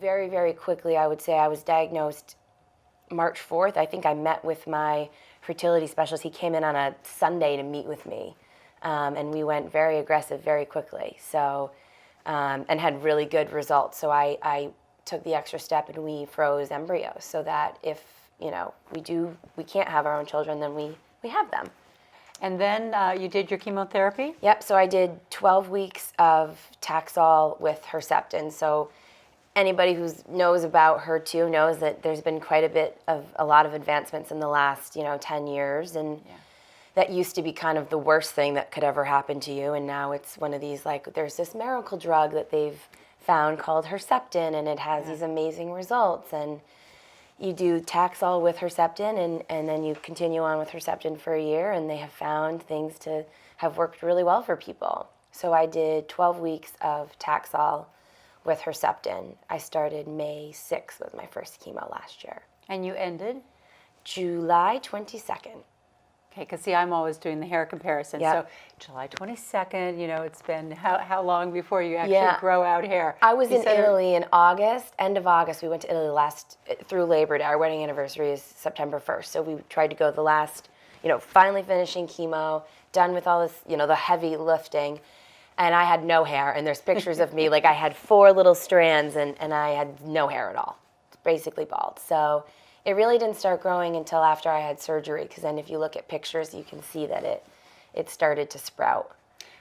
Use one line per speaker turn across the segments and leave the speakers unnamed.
very, very quickly, I would say I was diagnosed March 4th. I think I met with my fertility specialist. He came in on a Sunday to meet with me, and we went very aggressive very quickly. So, and had really good results. So I took the extra step and we froze embryos so that if, we can't have our own children, then we have them.
And then you did your chemotherapy?
Yep, so I did 12 weeks of Taxol with Herceptin. So anybody who knows about HER2 knows that there's been quite a lot of advancements in the last, 10 years. And that used to be kind of the worst thing that could ever happen to you. And now it's one of these, there's this miracle drug that they've found called Herceptin, and it has these amazing results. And you do Taxol with Herceptin, and then you continue on with Herceptin for a year, and they have found things to have worked really well for people. So I did 12 weeks of Taxol with Herceptin. I started May 6th with my first chemo last year.
And you ended?
July 22nd.
Okay, because see, I'm always doing the hair comparison.
Yep.
So July 22nd, it's been how long before you actually grow out hair?
I was in Italy in August, end of August. We went to Italy through Labor Day. Our wedding anniversary is September 1st. So we tried to go the last, finally finishing chemo, done with all this, the heavy lifting. And I had no hair. And there's pictures of me, I had 4 little strands and I had no hair at all. Basically bald. So it really didn't start growing until after I had surgery, because then if you look at pictures, you can see that it started to sprout.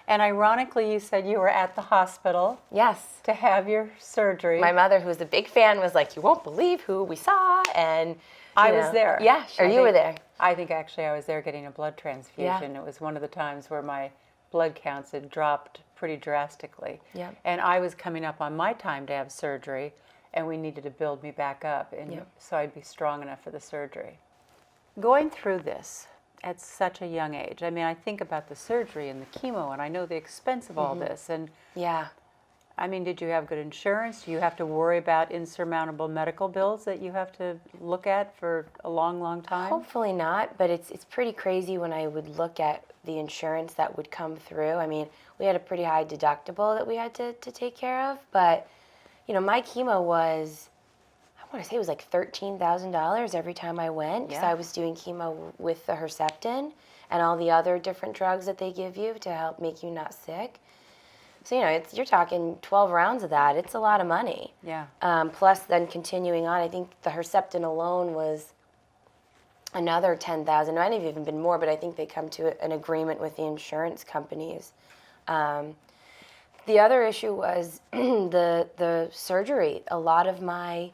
And ironically, you said you were at the hospital.
Yes.
To have your surgery.
My mother, who's a big fan, was like, "You won't believe who we saw," and
I was there.
Yeah, sure. You were there.
I think actually I was there getting a blood transfusion. It was one of the times where my blood counts had dropped pretty drastically.
Yeah.
And I was coming up on my time to have surgery, and we needed to build me back up, and so I'd be strong enough for the surgery. Going through this at such a young age, I think about the surgery and the chemo, and I know the expense of all this, and did you have good insurance? Do you have to worry about insurmountable medical bills that you have to look at for a long, long time?
Hopefully not, but it's pretty crazy when I would look at the insurance that would come through. We had a pretty high deductible that we had to take care of, but my chemo was, I want to say it was like $13,000 every time I went, because I was doing chemo with the Herceptin and all the other different drugs that they give you to help make you not sick. So, you're talking 12 rounds of that. It's a lot of money.
Yeah.
Plus then continuing on, I think the Herceptin alone was another $10,000. It might have even been more, but I think they come to an agreement with the insurance companies. The other issue was the surgery. A lot of my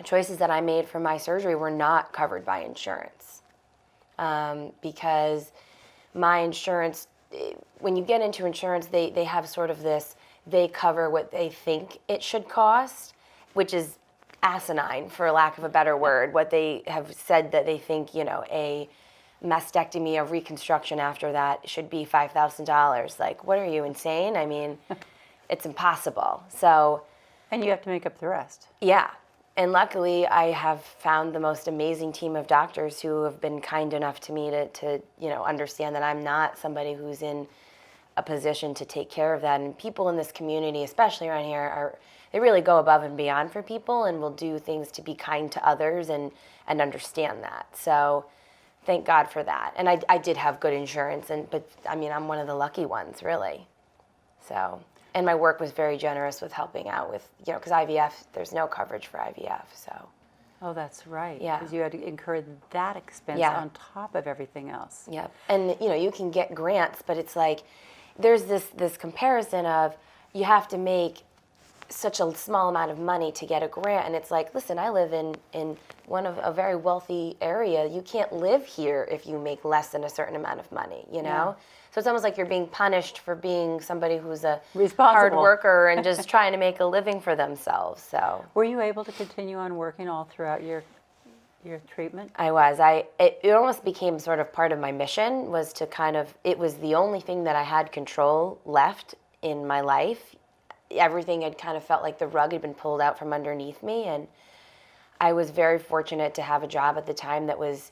choices that I made for my surgery were not covered by insurance, because my insurance, when you get into insurance, they have sort of this, they cover what they think it should cost, which is asinine, for lack of a better word. What they have said that they think, a mastectomy, a reconstruction after that should be $5,000. What are you, insane? It's impossible. So,
and you have to make up the rest.
Yeah. And luckily, I have found the most amazing team of doctors who have been kind enough to me to understand that I'm not somebody who's in a position to take care of that. And people in this community, especially around here, they really go above and beyond for people and will do things to be kind to others and understand that. So thank God for that. And I did have good insurance, but I'm one of the lucky ones, really. So, and my work was very generous with helping out with, because IVF, there's no coverage for IVF, so.
Oh, that's right.
Yeah.
Because you had to incur that expense on top of everything else.
Yep. And, you can get grants, but it's there's this comparison of you have to make such a small amount of money to get a grant, and it's listen, I live in one of a very wealthy area. You can't live here if you make less than a certain amount of money, So it's almost like you're being punished for being somebody who's a hard worker and just trying to make a living for themselves. So
were you able to continue on working all throughout your treatment?
I was. It almost became sort of part of my mission, was to it was the only thing that I had control left in my life. Everything had kind of felt like the rug had been pulled out from underneath me, and I was very fortunate to have a job at the time that was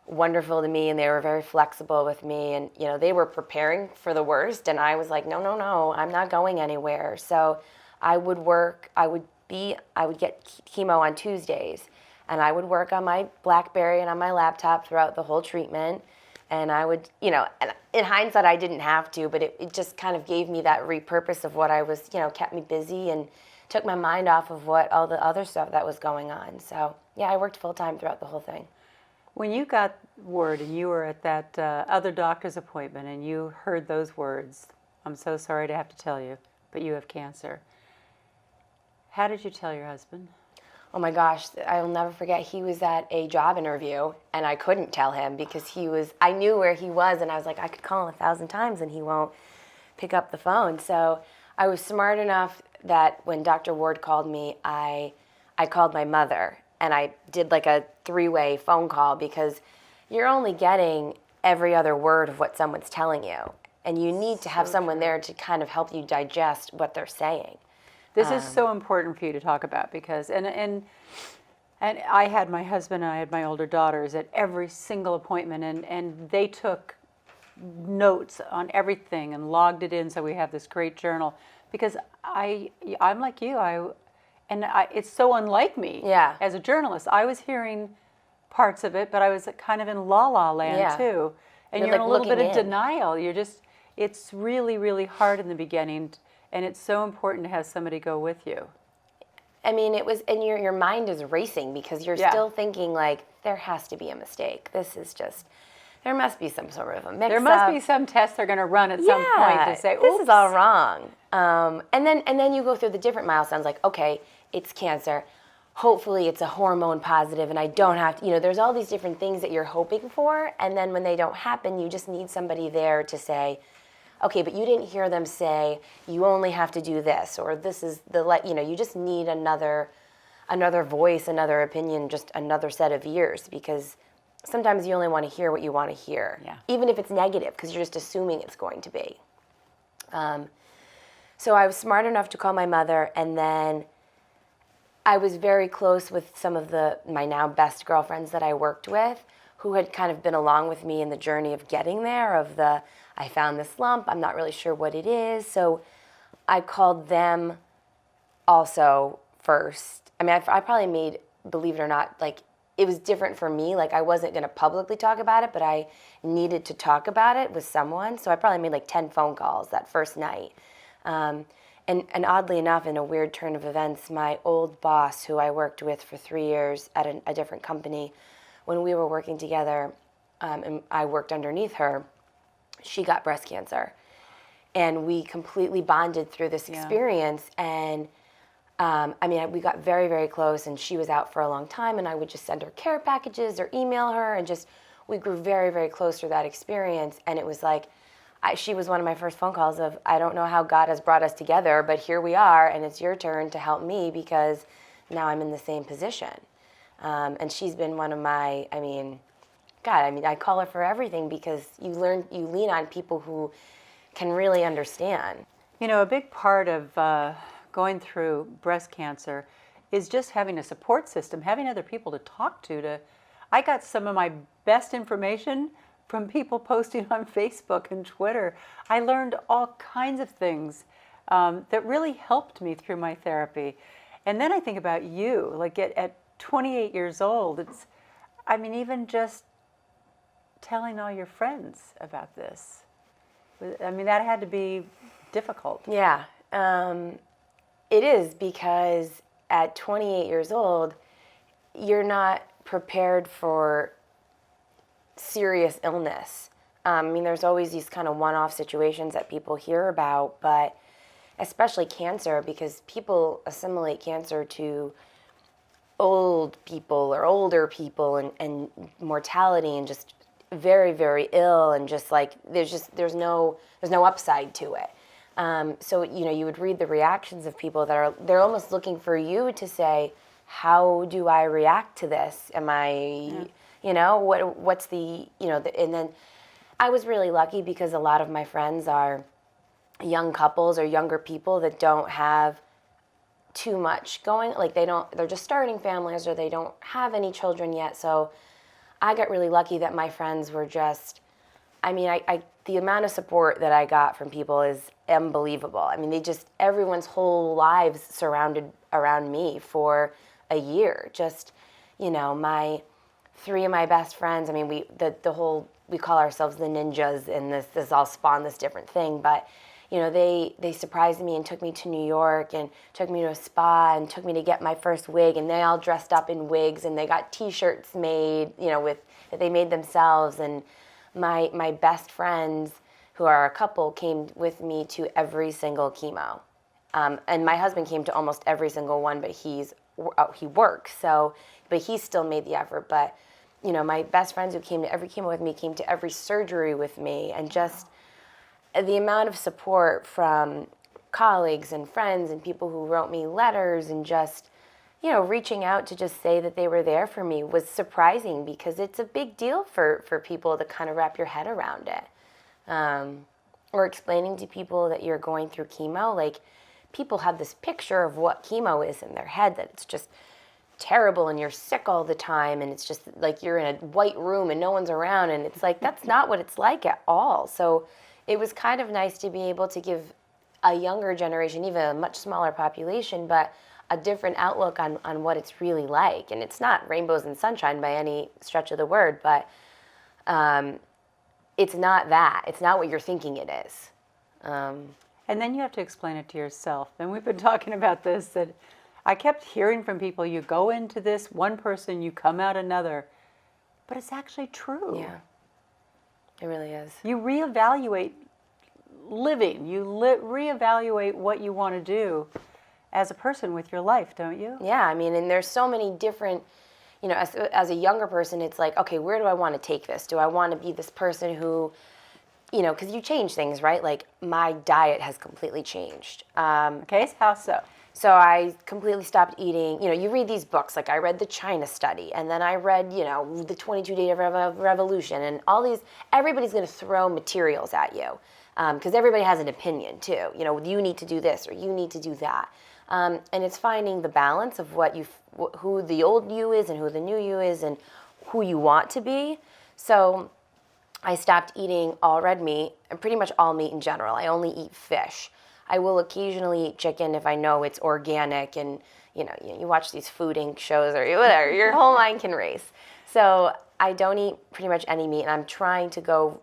wonderful to me, and they were very flexible with me, and they were preparing for the worst, and I was like, no, I'm not going anywhere. So I would work, I would I would get chemo on Tuesdays, and I would work on my BlackBerry and on my laptop throughout the whole treatment. And I would, and in hindsight, I didn't have to, but it just kind of gave me that repurpose of what I was, kept me busy and took my mind off of what all the other stuff that was going on. So, yeah, I worked full time throughout the whole thing.
When you got word and you were at that other doctor's appointment and you heard those words, "I'm so sorry to have to tell you, but you have cancer," how did you tell your husband?
Oh my gosh, I'll never forget. He was at a job interview, and I couldn't tell him because I knew where he was, and I was like, I could call him 1,000 times, and he won't pick up the phone. So I was smart enough that when Dr. Ward called me, I called my mother, and I did like a 3-way phone call because you're only getting every other word of what someone's telling you, and you need to have someone there to kind of help you digest what they're saying.
This is so important for you to talk about because, and I had my husband and I had my older daughters at every single appointment, and they took notes on everything and logged it in, so we have this great journal. Because I'm like you, it's so unlike me.
Yeah.
As a journalist, I was hearing parts of it, but I was kind of in la la land too, and you're
like
in a little bit of
looking in.
denial. It's really, really hard in the beginning. And it's so important to have somebody go with you.
I mean, it was, and your mind is racing because you're still thinking like, there has to be a mistake. This is just, there must be some sort of a mix-up.
There must be some test they're going to run at some point to say, "Oops,
this is all wrong." And then you go through the different milestones, like, okay, it's cancer. Hopefully it's a hormone positive, and I don't have to, there's all these different things that you're hoping for. And then when they don't happen, you just need somebody there to say, okay, but you didn't hear them say, you only have to do this, or this is you just need another voice, another opinion, just another set of ears, because sometimes you only want to hear what you want to hear, even if it's negative, because you're just assuming it's going to be. So I was smart enough to call my mother, and then I was very close with some of my now best girlfriends that I worked with, who had kind of been along with me in the journey of getting there, I found this lump, I'm not really sure what it is. So I called them also first. I mean, I probably made, believe it or not, like, it was different for me. Like, I wasn't going to publicly talk about it, but I needed to talk about it with someone. So I probably made like 10 phone calls that first night. And oddly enough, in a weird turn of events, my old boss, who I worked with for 3 years at a different company, when we were working together, and I worked underneath her, she got breast cancer. And we completely bonded through this experience. And we got very, very close, and she was out for a long time, and I would just send her care packages or email her, and we grew very, very close through that experience. And it was like, she was one of my first phone calls of, I don't know how God has brought us together, but here we are, and it's your turn to help me because now I'm in the same position. And she's been one of my, I call her for everything because you lean on people who can really understand.
A big part of going through breast cancer is just having a support system, having other people to talk to. I got some of my best information from people posting on Facebook and Twitter. I learned all kinds of things that really helped me through my therapy. And then I think about you, like at 28 years old, even just telling all your friends about this. That had to be difficult.
Yeah, it is, because at 28 years old, you're not prepared for serious illness. There's always these kind of one-off situations that people hear about, but especially cancer, because people assimilate cancer to old people or older people and mortality and just very, very ill, and just like there's no upside to it. So you would read the reactions of people they're almost looking for you to say, how do I react to this? Am I, what's the, and then I was really lucky because a lot of my friends are young couples or younger people that don't have too much going, like they're just starting families, or they don't have any children yet. So I got really lucky that my friends were just I mean, the amount of support that I got from people is unbelievable. I mean, everyone's whole lives surrounded around me for a year. Just, my three of my best friends. I mean, we call ourselves the ninjas, and this all spawned this different thing. But, they surprised me and took me to New York and took me to a spa and took me to get my first wig, and they all dressed up in wigs, and they got T-shirts made, that they made themselves. And my best friends, who are a couple, came with me to every single chemo. And my husband came to almost every single one, but he works, but he still made the effort. But, my best friends who came to every chemo with me came to every surgery with me, and just the amount of support from colleagues and friends and people who wrote me letters and just, reaching out to just say that they were there for me was surprising, because it's a big deal for people to kind of wrap your head around it. Or explaining to people that you're going through chemo. Like, people have this picture of what chemo is in their head, that it's just terrible and you're sick all the time, and it's just like you're in a white room and no one's around, and it's like, that's not what it's like at all. So it was kind of nice to be able to give a younger generation, even a much smaller population, but a different outlook on what it's really like. And it's not rainbows and sunshine by any stretch of the word, but it's not that. It's not what you're thinking it is.
And then you have to explain it to yourself. And we've been talking about this, that I kept hearing from people, you go into this one person, you come out another. But it's actually true.
Yeah, it really is.
You reevaluate living. You reevaluate what you want to do as a person with your life, don't you?
Yeah, I mean, and there's so many different, as a younger person, it's like, okay, where do I want to take this? Do I want to be this person who, because you change things, right? Like, my diet has completely changed.
Okay, how so?
So I completely stopped eating. You read these books, like I read the China study, and then I read, the 22-day revolution, and all these, everybody's going to throw materials at you, because everybody has an opinion too. You need to do this, or you need to do that. And it's finding the balance of who the old you is and who the new you is and who you want to be. So I stopped eating all red meat and pretty much all meat in general. I only eat fish. I will occasionally eat chicken if I know it's organic, and you watch these Food Inc. shows or whatever, your whole mind can race. So I don't eat pretty much any meat, and I'm trying to go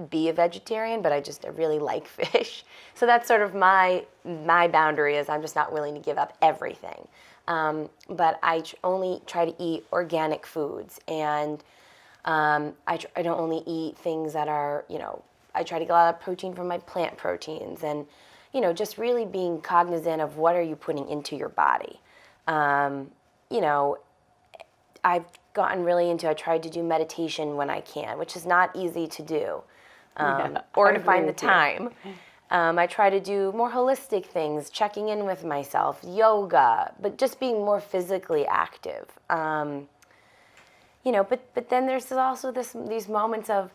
be a vegetarian, but I really like fish. So that's sort of my boundary, is I'm just not willing to give up everything. But I only try to eat organic foods, and I don't only eat things that are, I try to get a lot of protein from my plant proteins, and just really being cognizant of what are you putting into your body. I've gotten really into, I tried to do meditation when I can, which is not easy to do, or to find the time. I try to do more holistic things, checking in with myself, yoga, but just being more physically active. But then there's also these moments of,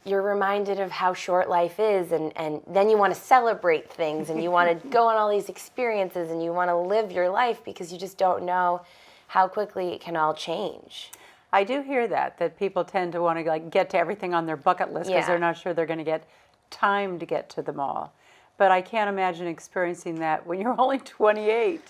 you're reminded of how short life is, and then you want to celebrate things, and you want to go on all these experiences, and you want to live your life, because you just don't know how quickly it can all change.
I do hear that people tend to want to get to everything on their bucket list, because they're not sure they're going to get time to get to them all. But I can't imagine experiencing that when you're only 28.